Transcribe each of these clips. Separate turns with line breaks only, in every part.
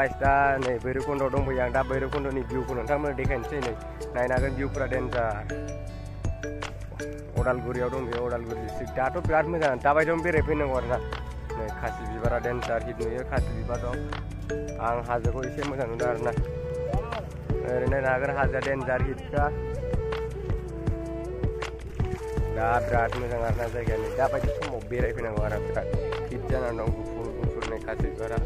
guys दा नै भैरबकुन्द दंफैयो आं दा भैरबकुन्दनि भिउखौ नोंथांमोननो देखायनोसै नै नायनो हागोन भिउफोरा डेन्जार अदालगुरियाव दं बेयो अदालगुरि डिस्ट्रिक्ट दाथ' बिराद मोजां दाबायदियावनो बेरायफैनांगौ आरोना नै खासि बिबारा डेन्जार हिट नुयो खासि बिबार दं आं हाजोखौ एसे मोजां नुदों आरोना ओरै नायनो हागोन हाजोआ डेन्जार हिटखा दा बिराद मोजां आरोना जायगाया नै दाबायदि समाव बेरायफैनांगौ आरो बिराद हिट जानानै दं गुफुर गुफुर नै खासि बिबारा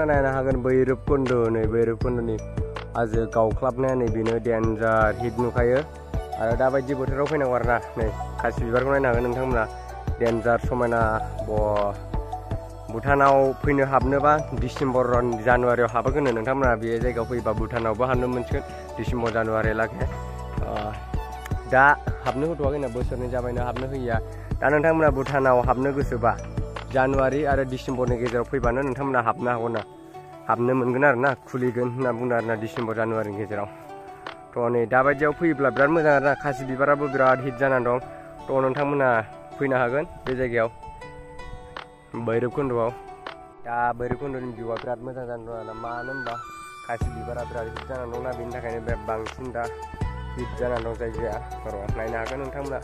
नायनो हागोन भैरबकुन्द नै भैरबकुन्दनि हाजो गावख्लाबनाया नै बेनो डेन्जार हिट नुखायो आरो दाबायदि बोथोराव फैनांगौ आरोना नै खासि बिबारखौ नायनो हागोन नोंथांमोना डेन्जार समायना भुटानाव फैनो हाबनोबा डिसेम्बर जानुवारियाव हाबगोन नोंथांमोना बे जायगायाव फैबा भुटानावबो हाबनो मोनसिगोन डिसेम्बर जानुवारि लागै दा हाबनो होथ'वाखैना बोसोरनै जाबायनो हाबनो होयिया दा नोंथांमोना भुटानाव हाबनो गोसोबा जानुवारि आरो डिसेम्बरनि गेजेराव फैबानो नोंथांमोना हाबनो हागौ ना हाबनो मोनगोन आरोना खुलिगोन होनना बुंदों आरोना डिसेम्बर जानुवारिनि गेजेराव थ' नै दाबायदियाव फैयोब्ला बिराद मोजां आरोना खासि बिबाराबो बिराद हिट जानानै दं थ' नोंथांमोना फैनो हागोन बे जायगायाव भैरबकुन्दआव दा भैरबकुन्दनि भिउआ बिराद मोजां जानानै दं आरोना मानो होनबा खासि बिबारा बिराद हिट जानानै दंना बेनि थाखायनो बिराद बांसिन दा हिट जानानै दं जायगाया र' नायनो हागोन नोंथांमोना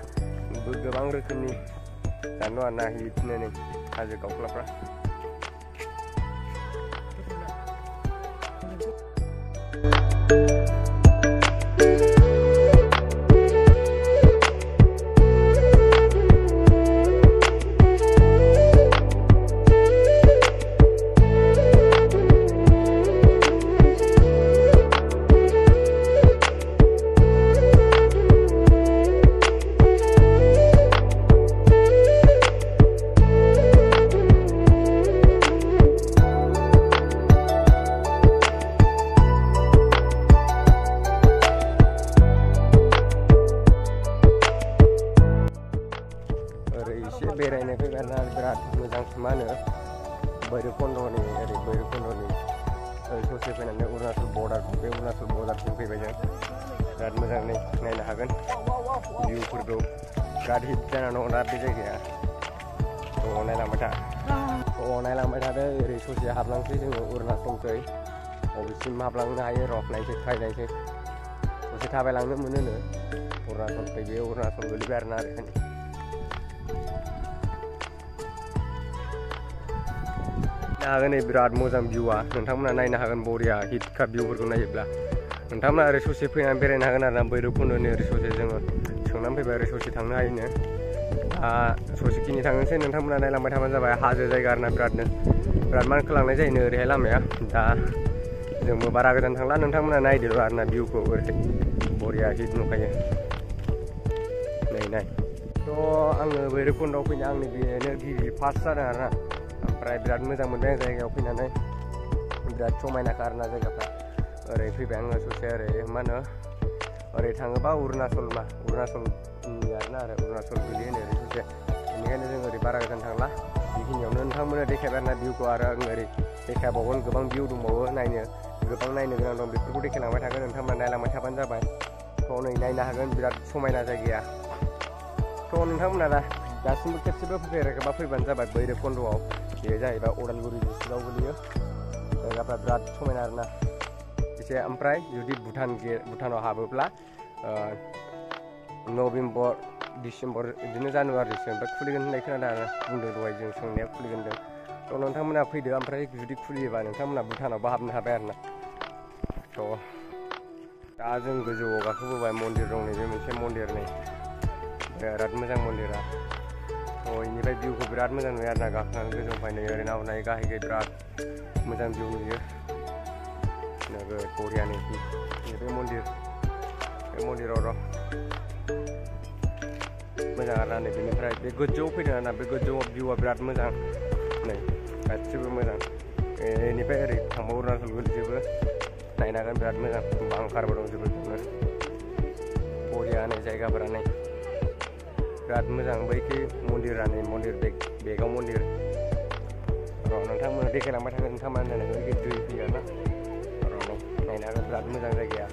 गोबां रोखोमनि जानो दं आरोना हिटनो नै हाजो गावख्लाबफ्रा बेरायनो फैबायना बिराद मोजां मा होनो भैरबकुन्दनि ओरै भैरबकुन्दनि ससे फैनानै अरुणाचल बर्डार बे अरुणाचल बर्डारसिम फैबाय जों बिराद मोजां नायनो हागोन भिउफोरखौ बिराद हिट जानानै दं दा बे जायगाया नायलांबाय थादो ओरै ससे हाबलांसै जोङो अरुणाचलखै बबेसिम हाबलांनो हायो र' नायसै ट्राइ नायसै ससे थाबायलांनो मोनोनो अरुणाचलखै बे अरुणाचल गोलैबाय आरोना ओरैखायनो हागोन नै बिराद मोजां भिउआ नोंथांमोना नायनो हागोन बरिया हिटखा भिउफोरखौ नायोब्ला नोंथांमोना ओरै ससे फैनानै बेरायनो हागोन आरोना भैरबकुन्दनि ओरै ससे जोङो सोंनानै फैबाय ओरै ससे थांनो हायोनो ससेखिनि थांनोसै नोंथांमोना नायलांबाय थाबानो जाबाय हाजो जायगा आरोना बिराद मानखोलांनाय जायोनो ओरैहाय लामाया दा जोंबो बारा गोजान थांला नोंथांमोना नायदो आरोना भिउखौ ओरै बरिया हिट नुखायो नाय थ' आङो भैरबकुन्दआव फैनो आंनि बेनो गिबि फार्स्ट जादों आरोना ओमफ्राय बिराद मोजां मोनबाय आं जायगायाव फैनानै बिराद समायनाखा आरोना जायगाफ्रा ओरै फैबाय आङो ससे ओरै मा होनो ओरै थाङोबा अरुणाचलनि आरोना आरो अरुणाचल गोलैयो होनो ओरै ससे बेनिखायनो जों ओरै बारा गोजान थांला बेखिनियावनो नोंथांमोननो देखायबाय आरोना भिउखौ आरो आं ओरै देखायबावगोन गोबां भिउ दंबावो गोबां नायनो गोनां दं बेफोरखौ देखायलांबाय थागोन नोंथांमोना नायलांबाय थाबानो जाबाय थ' नै नायनो हागोन बिराद समायना जायगाया थ' नोंथांमोना दासिमबो खेबसेबो फैफेराखैबा फैबानो जाबाय भैरबकुन्दआव बे जाहैबाय अदालगुरि डिस्ट्रिक्टआव गोलैयो जायगाफ्रा बिराद समायना आरोना एसे ओमफ्राय जुदि भुटानाव हाबोब्ला नभेम्बर डिसेम्बर बिदिनो जानुवारिसिम खुलिगोन होननाय खोनादों आरो बुंदों दहाय जों सोंनाया खुलिगोन होनदों थ' नोंथांमोना फैदो ओमफ्राय जुदि खुलियोबा नोंथांमोना भुटानावबो हाबनो हाबाय आरोना थ' दा जों गोजौआव गाखोबोबाय मन्दिर दं नैबे मोनसे मन्दिर नै बिराद मोजां मन्दिरा थ' बेनिफ्राय भिउखौ बिराद मोजां नुयो आरोना गाखोनानै गोजौनिफ्राय नै ओरै नाहरनाय गाहायखै बिराद मोजां भिउ नुयो नोगोद बरियानि बे मन्दिराव र' मोजां आरोना नै बेनिफ्राय बे गोजौआव फैदों आरोना बे गोजौआव भिउआ बिराद मोजां नै गासिबो मोजां बेनिफ्राय ओरै थांबा अरुणाचल गोलैजोबो नायनो हागोन बिराद मोजां बांखारबो दं जोबोदनो बरिया नै जायगाफोरा नै बिराद मोजां बैखै मन्दिरा नै मन्दिर बेगाव मन्दिर नोंथांमोना देखायलांबाय थागोन नोंथांमोना नायनांगोन दै फैयो ना नायनो हागोन बिराद मोजां जायगाया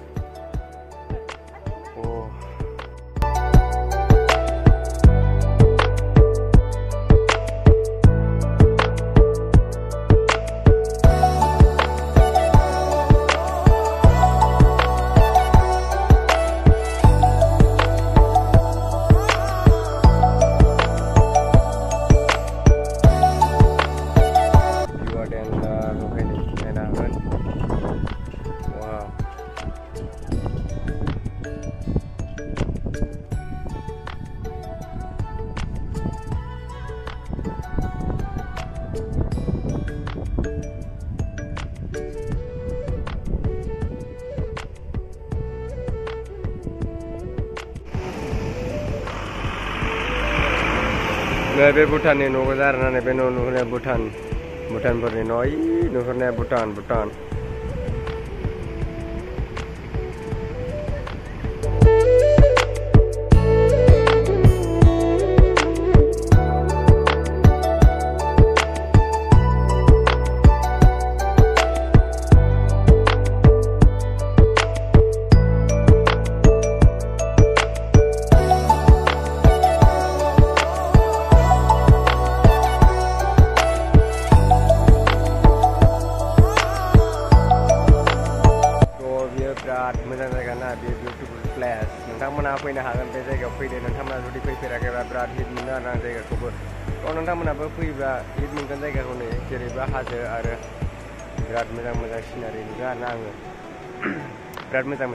बे भुटाननि न' गोजा आरोना बे न' नुहुरनाया भुटानफोरनि न' ओइ नुहुरनाया भुटान मोजां जायगा ना बे बिउटिफुल प्लेस नोंथांमोना फैनो हागोन बे जायगायाव फैदो नोंथांमोना जुदि फैफेराखैबा बिराद हिट मोनो आरो आं जायगाखौबो नोंथांमोनाबो फैयोबा हिट मोनगोन जायगाखौ नै जेरैबो हाजो आरो बिराद मोजां सिनारि नुदों आरोना आङो बिराद मोजां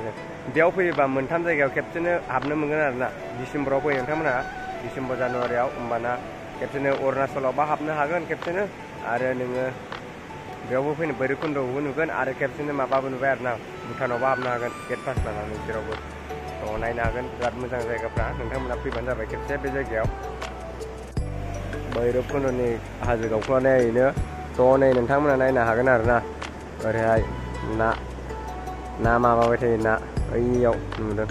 बेयाव फैयोबा मोनथाम जायगायाव खेबसेनो हाबनो मोनगोन आरोना डिसेम्बराव फैयो नोंथांमोना डिसेम्बर जानुवारियाव होमबाना खेबसेनो अरुणाचलावबा हाबनो हागोन खेबसेनो आरो नोङो बेयावबो फैनो भैरबकुन्द'आवबो नुगोन आरो खेबसेनो माबाबो नुबाय आरोना भुटानावबो हाबनो हागोन गेट पास लानानै जेरावबो नायनो हागोन बिराद मोजां जायगाफ्रा नोंथांमोना फैबानो जाबाय खेबसे बे जायगायाव भैरबकुन्द'नि हाजो गावख्लानाय ओरैनो नै नोंथांमोना नायनो हागोन आरोना ओरैहाय ना माबाबाय थायो ना ओइयाव नुदों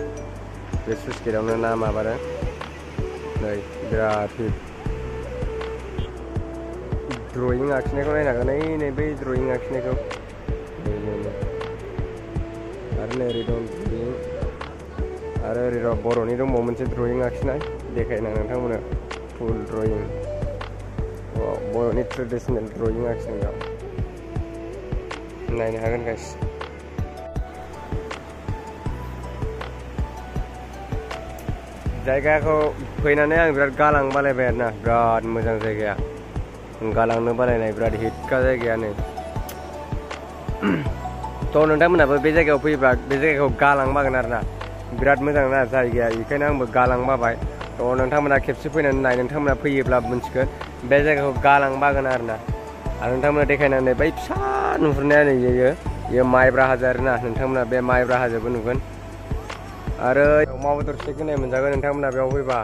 बे स्लुइस गेटावनो ना माबादों नै बिराद हिट ड्रयिं आखिनायखौ नायनो हागोन नै बै ड्रयिं आखिनायखौ आरो नै ओरै दं ड्रयिं आरो ओरै दं बर'नि दंबावो मोनसे ड्रयिं आखिनाय देखायना नोंथांमोना फुल ड्रयिं बर'नि ट्रेडिसनेल ड्रयिं आखिनायाव नायनो हागोन गाइस जायगाखौ फैनानै आं बिराद गालांबालायबाय आरोना बिराद मोजां जायगाया गालांनो बालायनाय बिराद हिटखा जायगायानो नोंथांमोनाबो बे जायगायाव फैयोब्ला बे जायगाखौ गालांबागोन आरोना बिराद मोजां ना जायगाया बेखायनो आंबो गालांबाबाय नोंथांमोना खेबसे फैनानै नाय नोंथांमोना फैयोब्ला मोनथिगोन बे जायगाखौ गालांबागोन आरोना आरो नोंथांमोना देखायनानै बै फिसा नुहुरनाया नै इयो माइब्रा हाजो आरोना नोंथांमोना बे माइब्रा हाजोबो नुगोन आरो अमा बेदर सेक होनाय मोनजागोन नोंथांमोना बेयाव फैबा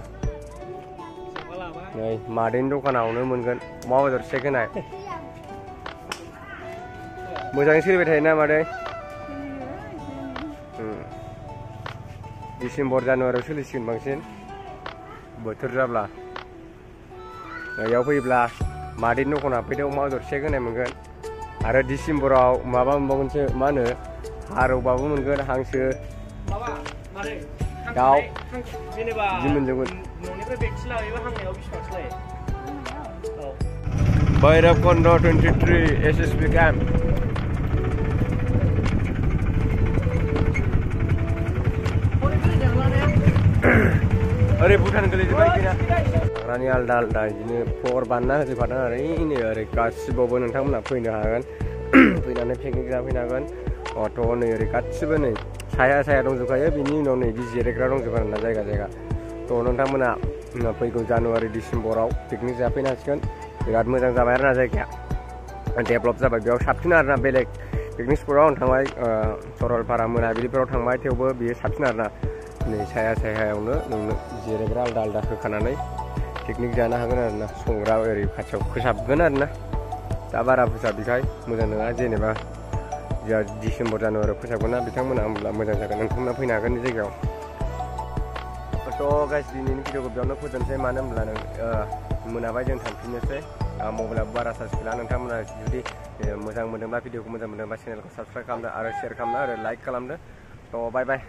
नै मादैनि दखानावनो मोनगोन अमा बेदर सेक होनाय मोजाङै सोलिबाय थायोना मादै डिसेम्बर जानुवारियाव सोलिसिगोन बांसिन बोथोर जाब्ला बेयाव फैयोब्ला मादैनि दखाना फैदो अमा बेदर सेक होनाय मोनगोन आरो डिसेम्बराव माबा मोनबावगोनसो मा होनो हारौबाबो मोनगोन हांसो दाउ बिदि मोनजोबगोन भैरबकुन्द 23 SSB camp ओरै भुटान गोलैजोब्बाय हाग्रानि आलदा बिदिनो फर बानायना होजोबखादों आरो ओरै गासिबावबो नोंथांमोना फैनो हागोन फैनानै पिकनिक जाफैनो हागोन नै ओरै गासिबो नै साया दंजोबखायो बिनि उनाव नै बिदि जिरायग्रा दंजोबो आरोना जायगा नोंथांमोना फैगौ जानुवारि डिसेम्बराव पिकनिक जाफैनो हासिगोन बिराद मोजां जाबाय आरोना जायगाया डेभेलप जाबाय बेयाव साबसिन आरोना बेलेग पिकनिक स्पटआव आं थांबाय सरलपारा मोनाबिलिफोराव थांबाय थेवबो बियो साबसिन आरोना नै सायावनो नोंनो जिरायग्रा आलदा होखानानै पिकनिक जानो हागोन आरोना संग्रा ओरै खाथियाव फोसाबगोन आरोना दा बारा फोसाबिखाय मोजां नङा जेनेबा जोंहा डिसेम्बर जानुवारियाव फोसाबगोन ना बिथांमोना होमब्ला मोजां जागोन नोंथांमोना फैनो हागोन बे जायगायाव थ' गाइस दिनैनि भिडिअखौ बेयावनो फोजोबनोसै मानो होनब्ला मोनाबाय जों थांफिननोसै मबाइलाबो बारा चार्ज गैला नोंथांमोना जुदि मोजां मोनदोंब्ला भिडिअखौ मोजां मोनदोंबा चेनेलखौ साबस्क्राइब खालामदो आरो शेयार खालामदो आरो लाइक खालामदो थ' बाय बाय